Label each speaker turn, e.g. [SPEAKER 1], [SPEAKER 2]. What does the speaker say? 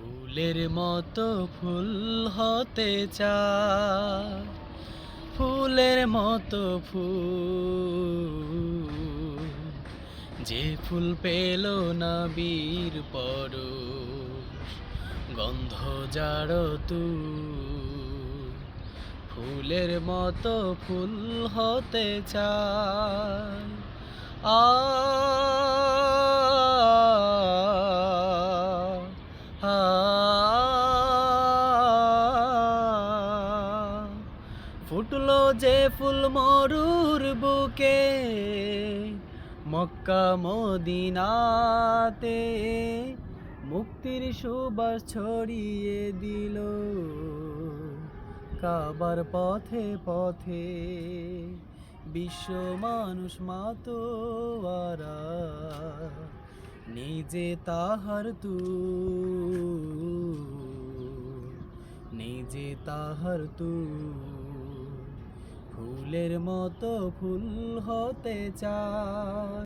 [SPEAKER 1] ফুলের মতো ফুল হতে চায়, ফুলের মতো ফুল, যে ফুল পেল না বীর পরশ, গন্ধ জাড় তুই। ফুলের মতো ফুল হতে চায়। আ আ ফুটলো যে ফুল মরুর বুকে, মক্কা মদিনাতে, মুক্তির সুবাস ছড়িয়ে দিল কাবার পথে পথে। বিশ্ব মানুষ মাতোয়ারা, নিজে তাহার নিজে তাহার ফুলের মতো ফুল হতে চায়।